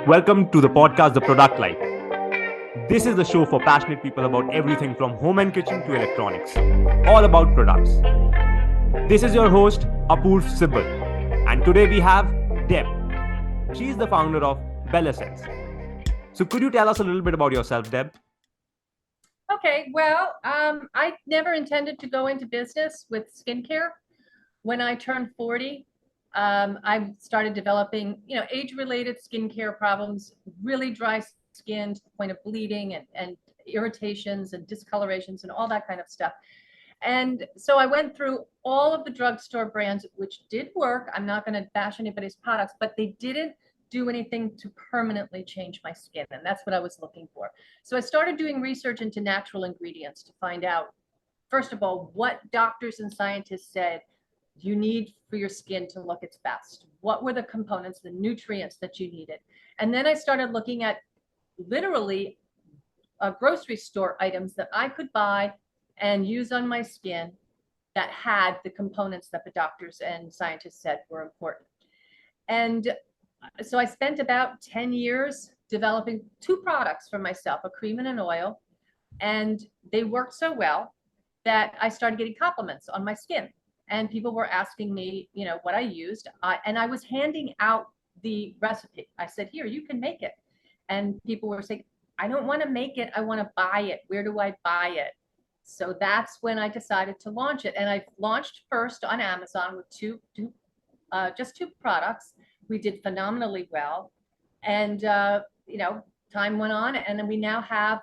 Welcome to the podcast, The Product Life. This is the show for passionate people about everything from home and kitchen to electronics, all about products. This is your host, Apurv Sibbal, and today we have Deb. She is the founder of Bel Essence. So could you tell us a little bit about yourself, Deb? Okay, well, I never intended to go into business with skincare. When I turned 40, I started developing, age-related skincare problems, really dry skin to the point of bleeding and irritations and discolorations and all that kind of stuff. And so I went through all of the drugstore brands, which did work. I'm not going to bash anybody's products, but they didn't do anything to permanently change my skin. And that's what I was looking for. So I started doing research into natural ingredients to find out, first of all, what doctors and scientists said you need for your skin to look its best. What were the components, the nutrients that you needed? And then I started looking at literally grocery store items that I could buy and use on my skin that had the components that the doctors and scientists said were important. And so I spent about 10 years developing two products for myself, a cream and an oil, and they worked so well that I started getting compliments on my skin. And people were asking me, what I used, and I was handing out the recipe. I said, here, you can make it. And people were saying, I don't want to make it, I want to buy it. Where do I buy it? So that's when I decided to launch it. And I launched first on Amazon with just two products. We did phenomenally well. And, time went on, and then we now have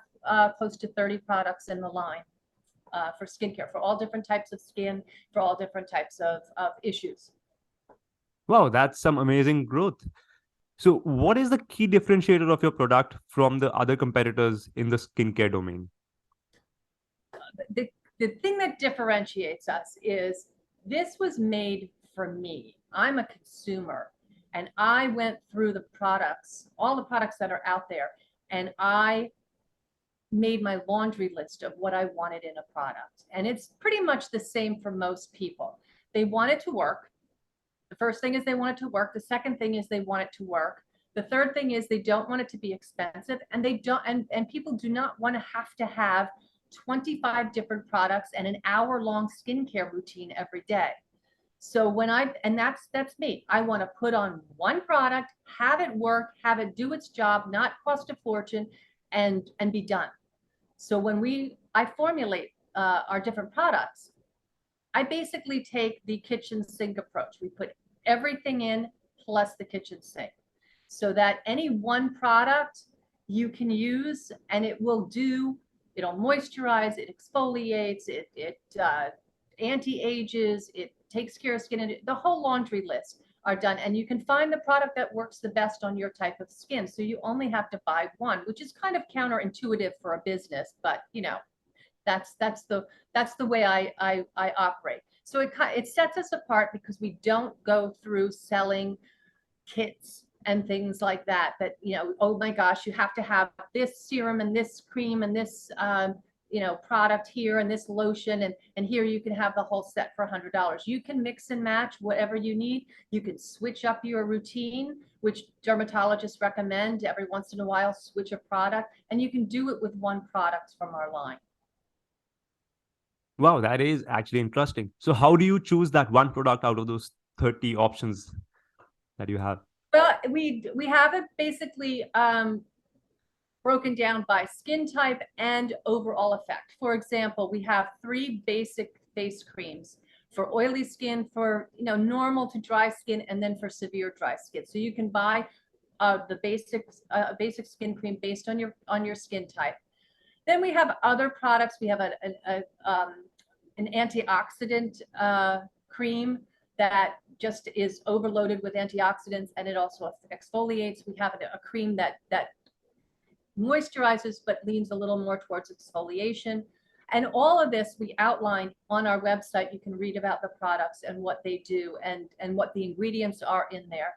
close to 30 products in the line for skincare, for all different types of skin, for all different types of issues. Wow, that's some amazing growth. So what is the key differentiator of your product from the other competitors in the skincare domain? The thing that differentiates us is this was made for me. I'm a consumer, and I went through the products, all the products that are out there, and I made my laundry list of what I wanted in a product. And it's pretty much the same for most people. They want it to work. The first thing is they want it to work. The second thing is they want it to work. The third thing is they don't want it to be expensive, and they don't, and people do not want to have 25 different products and an hour-long skincare routine every day. So that's me. I want to put on one product, have it work, have it do its job, not cost a fortune, and be done. So when I formulate our different products, I basically take the kitchen sink approach. We put everything in plus the kitchen sink, so that any one product you can use and it'll moisturize, it exfoliates, it anti-ages, it takes care of skin, and the whole laundry list are done. And you can find the product that works the best on your type of skin. So you only have to buy one, which is kind of counterintuitive for a business, but that's the way I operate. So it sets us apart because we don't go through selling kits and things like that, oh my gosh, you have to have this serum and this cream and this product here and this lotion, and here you can have the whole set for $100. You can mix and match whatever you need. You can switch up your routine, which dermatologists recommend every once in a while, switch a product, and you can do it with one product from our line. Wow, that is actually interesting. So how do you choose that one product out of those 30 options that you have? Well, we have it basically broken down by skin type and overall effect. For example, we have 3 basic face creams for oily skin, for normal to dry skin, and then for severe dry skin. So you can buy the basic skin cream based on your skin type. Then we have other products. We have an antioxidant cream that just is overloaded with antioxidants, and it also exfoliates. We have a cream that moisturizes but leans a little more towards exfoliation. And all of this we outline on our website. You can read about the products and what they do and what the ingredients are in there.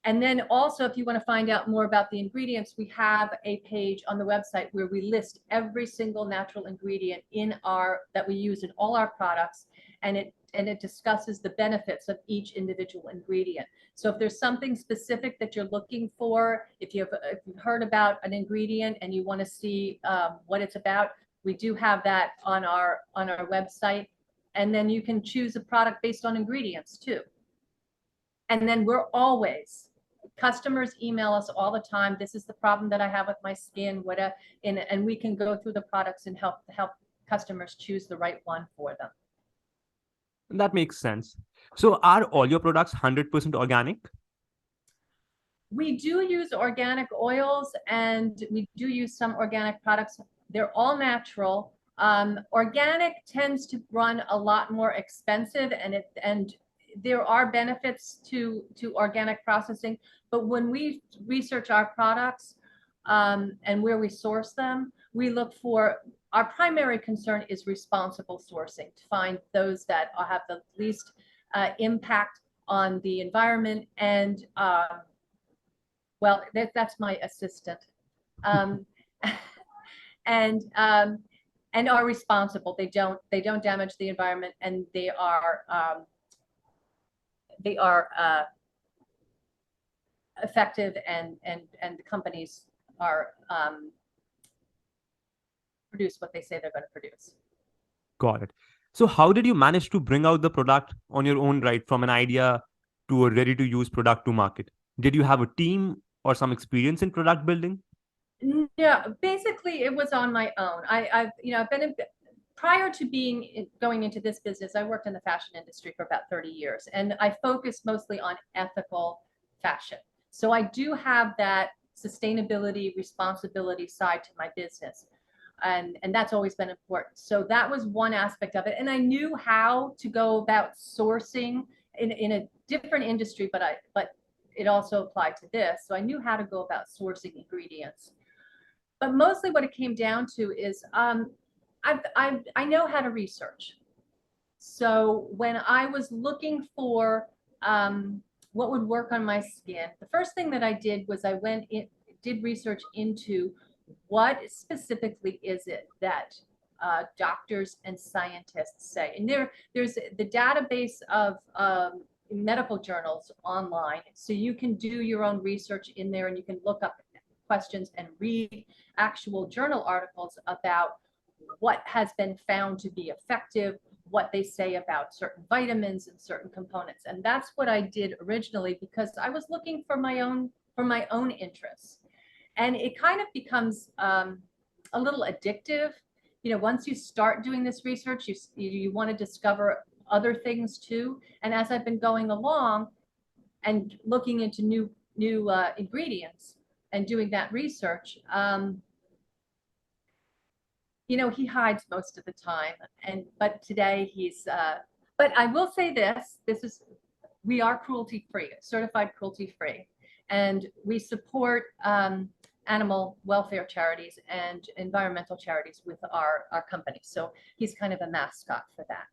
And then also, if you want to find out more about the ingredients, we have a page on the website where we list every single natural ingredient that we use in all our products. And it discusses the benefits of each individual ingredient. So if there's something specific that you're looking for, if you've heard about an ingredient and you want to see what it's about, we do have that on our website. And then you can choose a product based on ingredients too. And then customers email us all the time. This is the problem that I have with my skin. And we can go through the products and help customers choose the right one for them. That makes sense. So are all your products 100% organic? We do use organic oils and we do use some organic products. They're all natural. Organic tends to run a lot more expensive, and there are benefits to organic processing. But when we research our products and where we source them, we look for, our primary concern is responsible sourcing, to find those that have the least impact on the environment. And well, that's my assistant. And are responsible. They don't damage the environment, and they are effective, and the companies are produce what they say they're going to produce. Got it. So how did you manage to bring out the product on your own right, from an idea to a ready-to-use product to market? Did you have a team or some experience in product building? Yeah, basically it was on my own. I've been prior to going into this business, I worked in the fashion industry for about 30 years, and I focused mostly on ethical fashion. So I do have that sustainability, responsibility side to my business. And that's always been important. So that was one aspect of it. And I knew how to go about sourcing in a different industry, but it also applied to this. So I knew how to go about sourcing ingredients. But mostly what it came down to is I know how to research. So when I was looking for what would work on my skin, the first thing that I did was I did research into what specifically is it that doctors and scientists say. And there's the database of medical journals online, so you can do your own research in there, and you can look up questions and read actual journal articles about what has been found to be effective, what they say about certain vitamins and certain components. And that's what I did originally, because I was looking for my own interests. And it kind of becomes a little addictive. Once you start doing this research, you want to discover other things too. And as I've been going along and looking into new ingredients and doing that research, he hides most of the time. But today but I will say we are cruelty-free, certified cruelty-free. And we support animal welfare charities and environmental charities with our company. So he's kind of a mascot for that.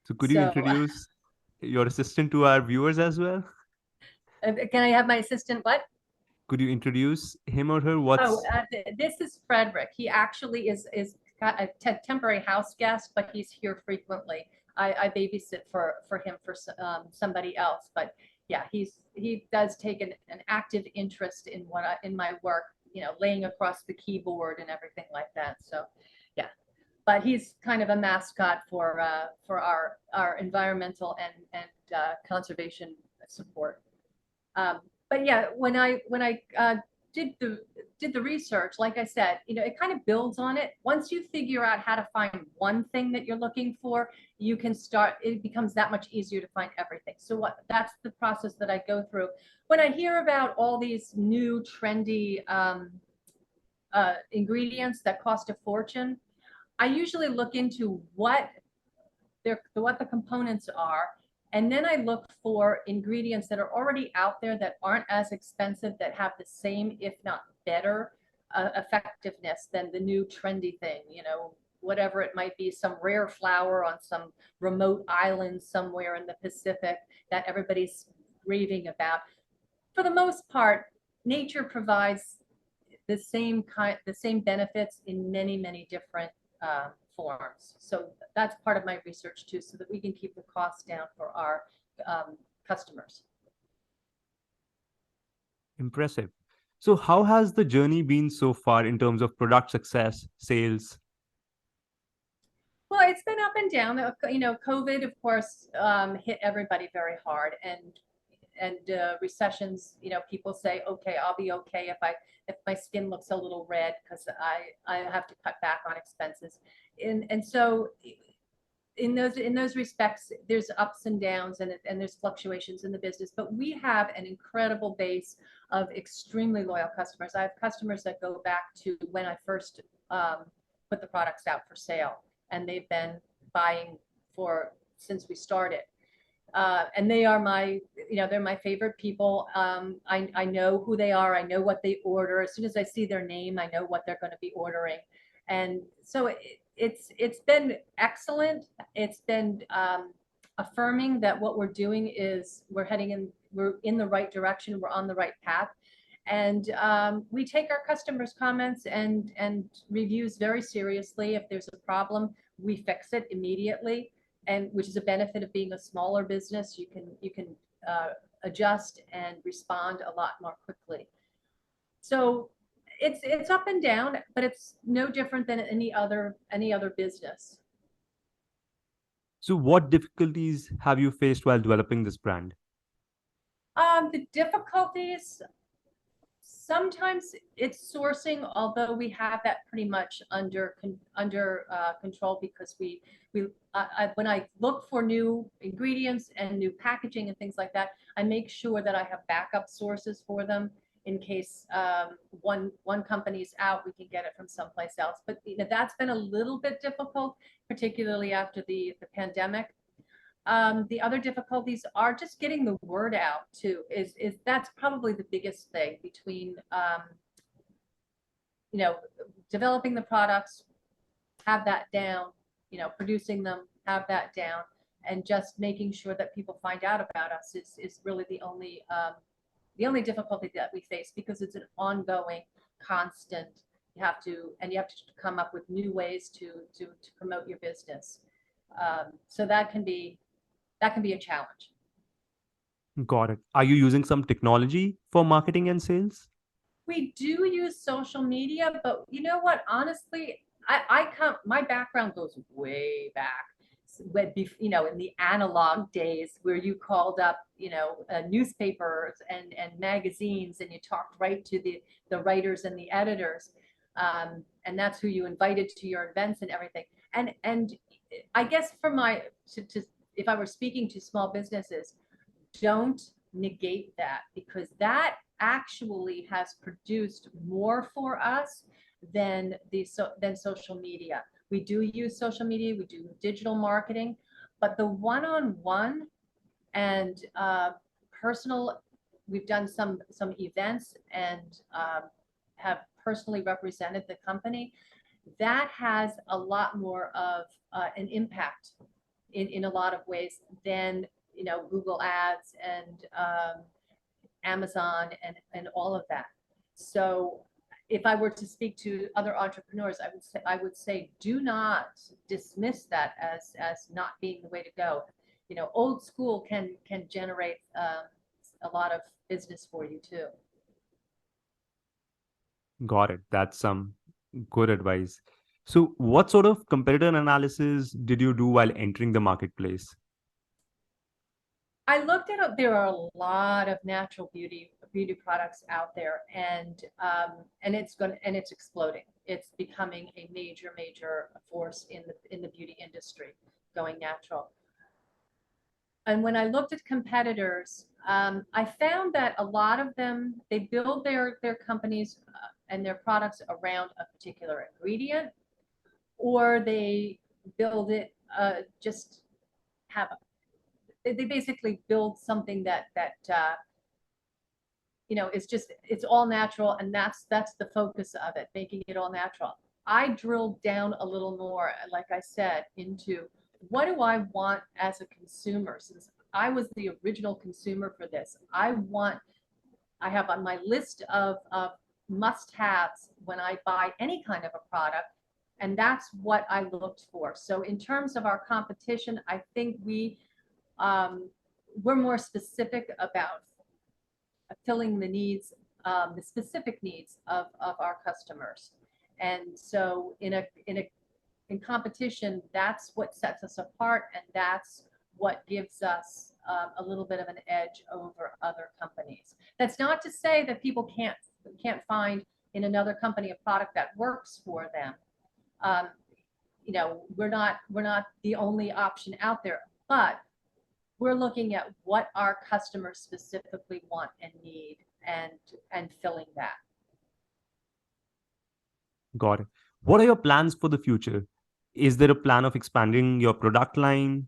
So could you introduce your assistant to our viewers as well? Can I have my assistant what? Could you introduce him or her? This is Frederick. He actually is a temporary house guest, but he's here frequently. I babysit for him for somebody else, but yeah, he does take an active interest in in my work, laying across the keyboard and everything like that. So yeah, but he's kind of a mascot for our environmental and conservation support. But yeah, when I did the research, like I said, it kind of builds on it. Once you figure out how to find one thing that you're looking for, you can start, it becomes that much easier to find everything. So that's the process that I go through. When I hear about all these new trendy ingredients that cost a fortune, I usually look into what the components are. And then I look for ingredients that are already out there that aren't as expensive, that have the same, if not better, effectiveness than the new trendy thing, whatever it might be, some rare flower on some remote island somewhere in the Pacific that everybody's raving about. For the most part, nature provides the same benefits in many, many different forms. So that's part of my research too, so that we can keep the costs down for our customers. Impressive. So, how has the journey been so far in terms of product success, sales? Well, it's been up and down. COVID, of course, hit everybody very hard, and recessions. People say, okay, I'll be okay if my skin looks a little red because I have to cut back on expenses, and so in those respects, there's ups and downs and there's fluctuations in the business. But we have an incredible base of extremely loyal customers. I have customers that go back to when I first put the products out for sale, and they've been buying since we started. And they are they're my favorite people. I know who they are. I know what they order. As soon as I see their name, I know what they're going to be ordering. And so it's been excellent. It's been affirming that what we're doing is we're in the right direction. We're on the right path. And we take our customers' comments and reviews very seriously. If there's a problem, we fix it immediately, and which is a benefit of being a smaller business. You can adjust and respond a lot more quickly. So it's up and down, but it's no different than any other business. So, what difficulties have you faced while developing this brand? The difficulties, sometimes it's sourcing, although we have that pretty much under control, because when I look for new ingredients and new packaging and things like that, I make sure that I have backup sources for them in case one company's out, we can get it from someplace else. But that's been a little bit difficult, particularly after the pandemic. The other difficulties are just getting the word out too. That's probably the biggest thing between developing the products, have that down, producing them, have that down, and just making sure that people find out about us is really the only difficulty that we face, because it's an ongoing, constant. You have to come up with new ways to promote your business. So that can be a challenge. Got it. Are you using some technology for marketing and sales? We do use social media, but you know what? Honestly, my background goes way back. In the analog days where you called up, newspapers and magazines, and you talked right to the writers and the editors, and that's who you invited to your events and everything. And I guess if I were speaking to small businesses, don't negate that, because that actually has produced more for us than social media. We do use social media, we do digital marketing, but the one-on-one and personal, we've done some events and have personally represented the company. That has a lot more of an impact in a lot of ways than Google ads and Amazon and all of that. So if I were to speak to other entrepreneurs, I would say do not dismiss that as not being the way to go. Old school can generate a lot of business for you too. Got it. That's some good advice. So, what sort of competitor analysis did you do while entering the marketplace? I looked at it. There are a lot of natural beauty products out there, and it's exploding. It's becoming a major force in the beauty industry, going natural. And when I looked at competitors, I found that a lot of them, they build their companies and their products around a particular ingredient, or they build it just have they basically build something that it's all natural, and that's the focus of it, making it all natural. I drilled down a little more, like I said, into what do I want as a consumer, since I was the original consumer for this. I have on my list of must-haves when I buy any kind of a product, And that's what I looked for. So in terms of our competition, I think we're more specific about filling the needs, the specific needs of our customers. And so in competition, that's what sets us apart, and that's what gives us a little bit of an edge over other companies. That's not to say that people can't find in another company a product that works for them. You know, we're not the only option out there, but we're looking at what our customers specifically want and need, and filling that. Got it. What are your plans for the future? Is there a plan of expanding your product line?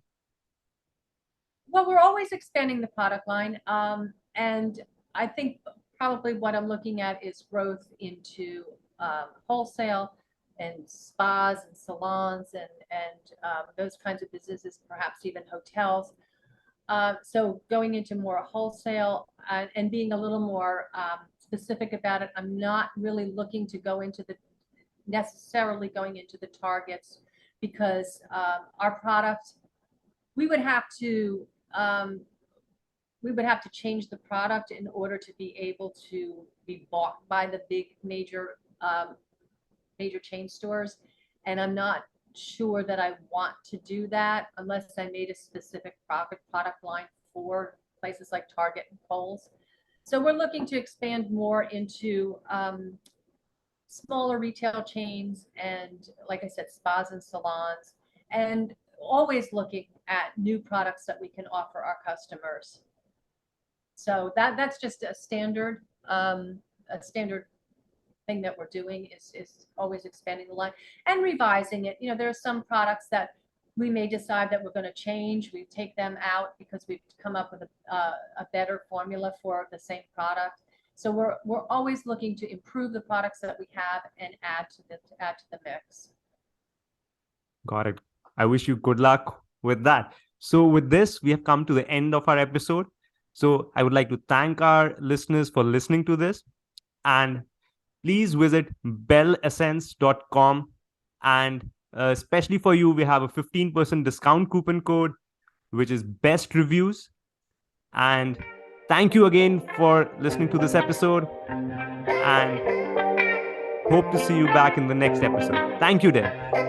Well, we're always expanding the product line, and I think probably what I'm looking at is growth into wholesale and spas and salons and those kinds of businesses, perhaps even hotels. So going into more wholesale and being a little more specific about it. I'm not really looking to go into necessarily going into the Targets, because our product, we would have to change the product in order to be able to be bought by the big major chain stores. And I'm not sure that I want to do that unless I made a specific product line for places like Target and Kohl's. So we're looking to expand more into smaller retail chains and, like I said, spas and salons, and always looking at new products that we can offer our customers. So that's just a standard thing that we're doing is always expanding the line and revising it. You know, there are some products that we may decide that we're going to change. We take them out because we've come up with a better formula for the same product. So we're always looking to improve the products that we have and add to the mix. Got it. I wish you good luck with that. So with this, we have come to the end of our episode. So I would like to thank our listeners for listening to this, and please visit belessence.com, and especially for you, we have a 15% discount coupon code, which is best reviews. And thank you again for listening to this episode, and hope to see you back in the next episode. Thank you, Deb.